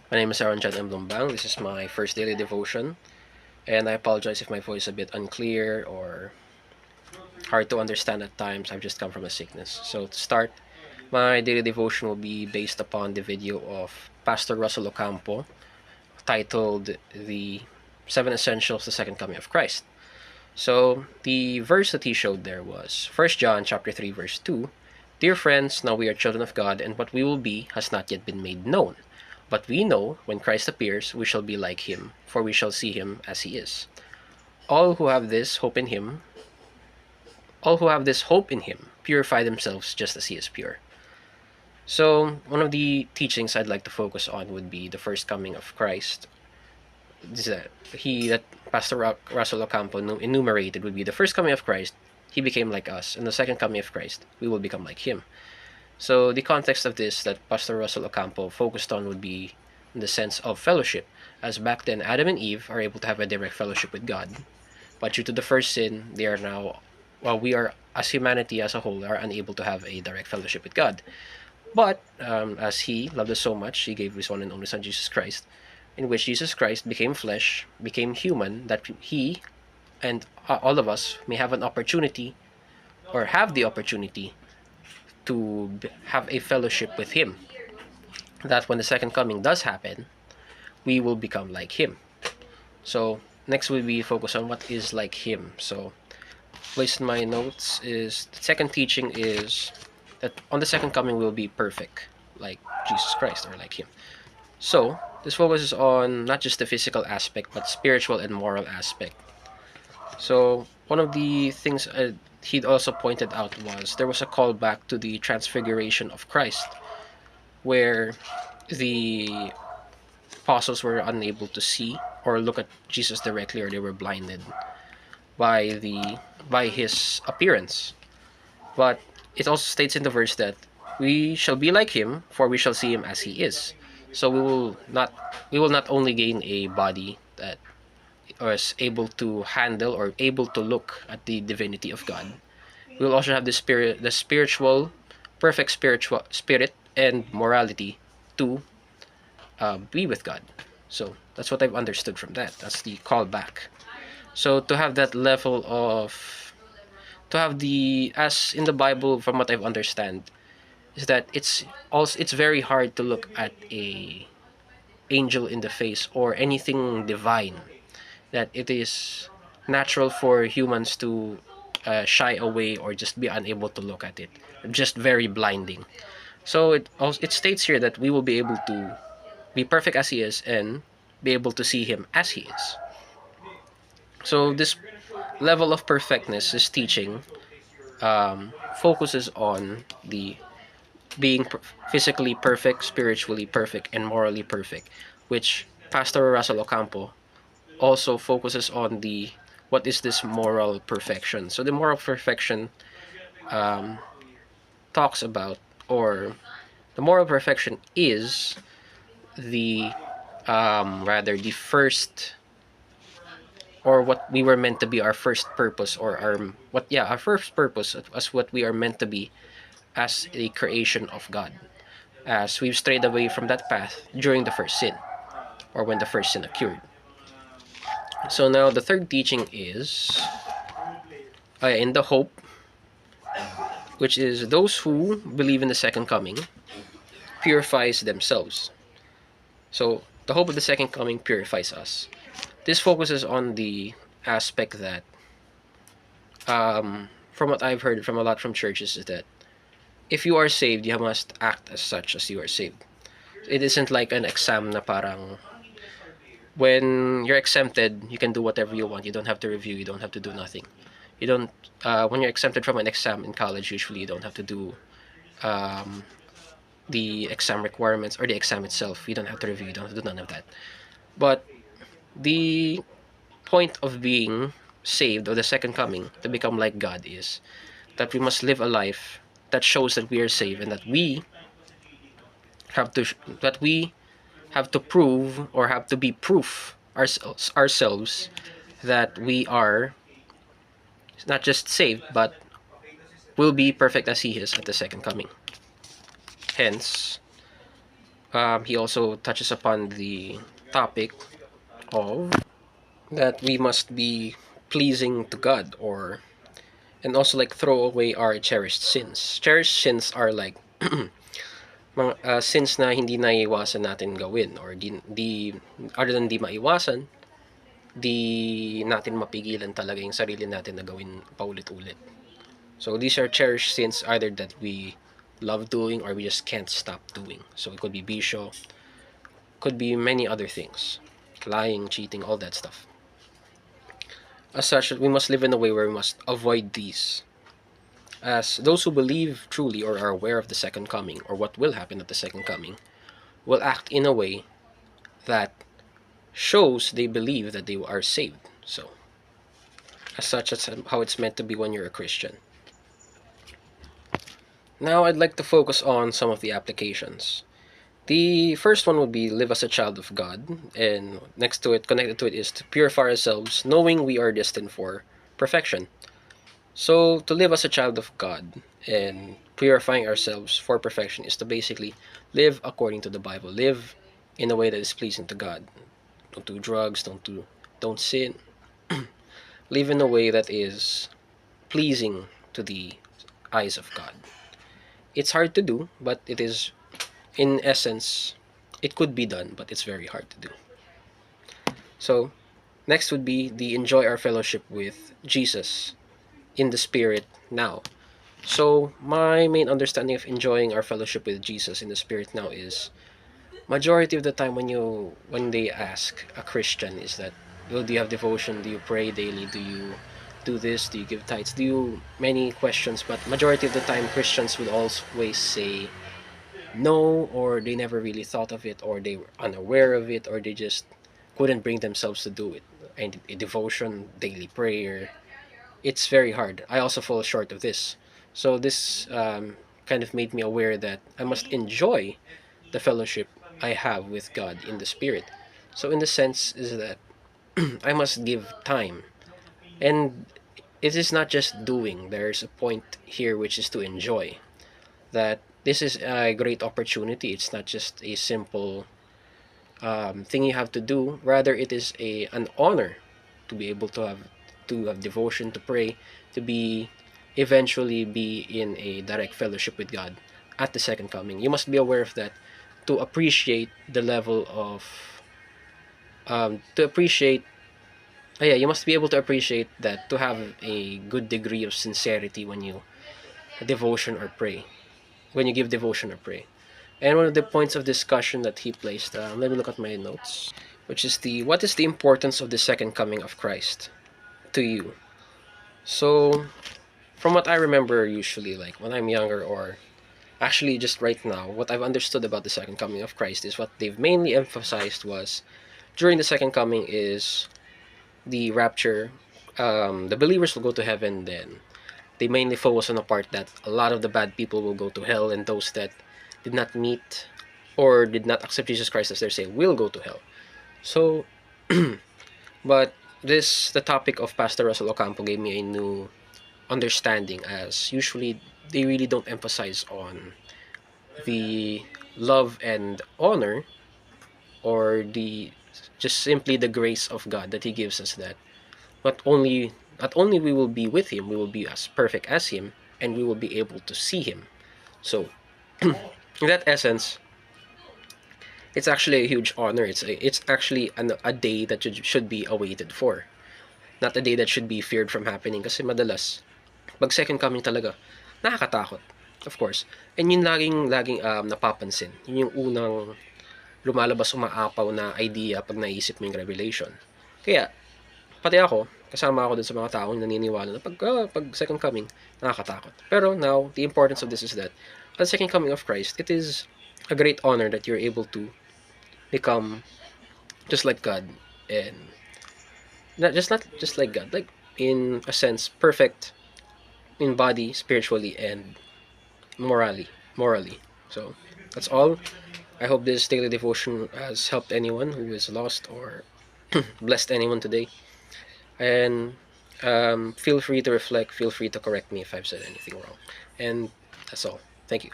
My name is Aaron John M. Lumbang. This is my first daily devotion, and I apologize if my voice is a bit unclear or hard to understand at times. I've just come from a sickness. So, to start, my daily devotion will be based upon the video of Pastor Russell Ocampo titled The Seven Essentials, the Second Coming of Christ. So, the verse that he showed there was 1 John chapter 3, verse 2. Dear friends, now we are children of God, and what we will be has not yet been made known. But we know when Christ appears, we shall be like him, for we shall see him as he is. All who have this hope in him, all who have this hope in him, purify themselves just as he is pure. So, one of the teachings I'd like to focus on would be the first coming of Christ. That Pastor Russell Ocampo enumerated would be the first coming of Christ. He became like us, and the second coming of Christ, we will become like him. So the context of this that Pastor Russell Ocampo focused on would be in the sense of fellowship, as back then Adam and Eve are able to have a direct fellowship with God, but due to the first sin, they are now, we are as humanity as a whole are unable to have a direct fellowship with God. But as He loved us so much, He gave His one and only Son Jesus Christ, in which Jesus Christ became flesh, became human, that He and all of us may have an opportunity, or have the opportunity to have a fellowship with him, that when the second coming does happen, we will become like him. So next will be focus on what is like him. So placed in my notes is the second teaching is that on the second coming we'll be perfect like Jesus Christ, or like him. So this focuses on not just the physical aspect but spiritual and moral aspect. So one of the things he'd also pointed out was there was a callback to the transfiguration of Christ, where the apostles were unable to see or look at Jesus directly, or they were blinded by his appearance. But it also states in the verse that we shall be like him, for we shall see him as he is. So we will not only gain a body that is able to handle or able to look at the divinity of God. We will also have the spiritual, perfect spiritual spirit and morality to be with God. So that's what I've understood from that. That's the callback. So to have that level of, to have the, as in the Bible, from what I've understand, is that it's very hard to look at a angel in the face or anything divine, that it is natural for humans to shy away or just be unable to look at it, just very blinding. So it states here that we will be able to be perfect as he is and be able to see him as he is. So this level of perfectness, this teaching, focuses on the being physically perfect, spiritually perfect, and morally perfect, which Pastor Russell Ocampo also focuses on the what is this moral perfection. So the moral perfection um, talks about, or the moral perfection is the rather the first, or what we were meant to be, our first purpose, or our first purpose as what we are meant to be as a creation of God, as we've strayed away from that path during the first sin, or when the first sin occurred. So now the third teaching is in the hope, which is those who believe in the second coming purifies themselves. So the hope of the second coming purifies us. This focuses on the aspect that, from what I've heard from a lot from churches, is that if you are saved, you must act as such as you are saved. It isn't like an exam na parang when you're exempted, you can do whatever you want. You don't have to review. You don't have to do nothing. You don't. When you're exempted from an exam in college, usually you don't have to do um, the exam requirements or the exam itself. You don't have to review. You don't have to do none of that. But the point of being saved, or the second coming, to become like God, is that we must live a life that shows that we are saved, and that we have to prove, or have to be proof ourselves that we are not just saved but will be perfect as he is at the second coming. Hence he also touches upon the topic of that we must be pleasing to God, or and also like throw away our cherished sins. Cherished sins are like mga sins na hindi naiiwasan natin gawin, or di other than di maiwasan, di natin mapigilan talaga yung sarili natin na gawin paulit-ulit. So these are cherished sins either that we love doing or we just can't stop doing. So it could be bisyo, could be many other things, lying, cheating, all that stuff. As such, we must live in a way where we must avoid these. As those who believe truly or are aware of the second coming, or what will happen at the second coming, will act in a way that shows they believe that they are saved. So, as such, that's how it's meant to be when you're a Christian. Now, I'd like to focus on some of the applications. The first one would be live as a child of God, and next to it, connected to it, is to purify ourselves, knowing we are destined for perfection. So, to live as a child of God and purifying ourselves for perfection is to basically live according to the Bible, live in a way that is pleasing to God. Don't do drugs, don't sin. Live in a way that is pleasing to the eyes of God. It's hard to do, but it is, in essence, it could be done, but it's very hard to do. So, next would be the enjoy our fellowship with Jesus in the Spirit now. So, my main understanding of enjoying our fellowship with Jesus in the Spirit now is, majority of the time when they ask a Christian is that, well, do you have devotion? Do you pray daily? Do you do this? Do you give tithes? Do you many questions? But majority of the time, Christians would always say no, or they never really thought of it, or they were unaware of it, or they just couldn't bring themselves to do it. And a devotion, daily prayer, it's very hard. I also fall short of this. So this kind of made me aware that I must enjoy the fellowship I have with God in the Spirit. So in the sense is that I must give time. And it is not just doing. There's a point here which is to enjoy. That this is a great opportunity. It's not just a simple thing you have to do. Rather, it is an honor to be able to have devotion, to pray, to be eventually be in a direct fellowship with God at the second coming. You must be aware of that to appreciate the level of to appreciate. Yeah, you must be able to appreciate that, to have a good degree of sincerity when you devotion or pray, when you give devotion or pray. And one of the points of discussion that he placed, let me look at my notes, which is what is the importance of the second coming of Christ to you? So, from what I remember, usually, like when I'm younger, or actually just right now, what I've understood about the second coming of Christ is what they've mainly emphasized was during the second coming is the rapture. The believers will go to heaven, then they mainly focus on the part that a lot of the bad people will go to hell, and those that did not meet or did not accept Jesus Christ as their Savior will go to hell. So, but the topic of Pastor Russell Ocampo gave me a new understanding, as usually they really don't emphasize on the love and honor, or the just simply the grace of God that He gives us, that not only we will be with Him, we will be as perfect as Him, and we will be able to see Him. So, in that essence, it's actually a huge honor. It's actually a day that should be awaited for, not a day that should be feared from happening. Kasi madalas, pag second coming talaga, nakakatakot, of course. And yun laging napapansin. Yun yung unang lumalabas, umaapaw na idea pag naisip mo yung Revelation. Kaya, pati ako, kasama ako dun sa mga taong naniniwala na pag second coming, nakakatakot. Pero now, the importance of this is that, at the second coming of Christ, it is a great honor that you're able to become just like God, and not just like God, like in a sense perfect in body, spiritually, and morally. So that's all. I hope this daily devotion has helped anyone who is lost, or blessed anyone today. And feel free to reflect, feel free to correct me if I've said anything wrong. And that's all. Thank you.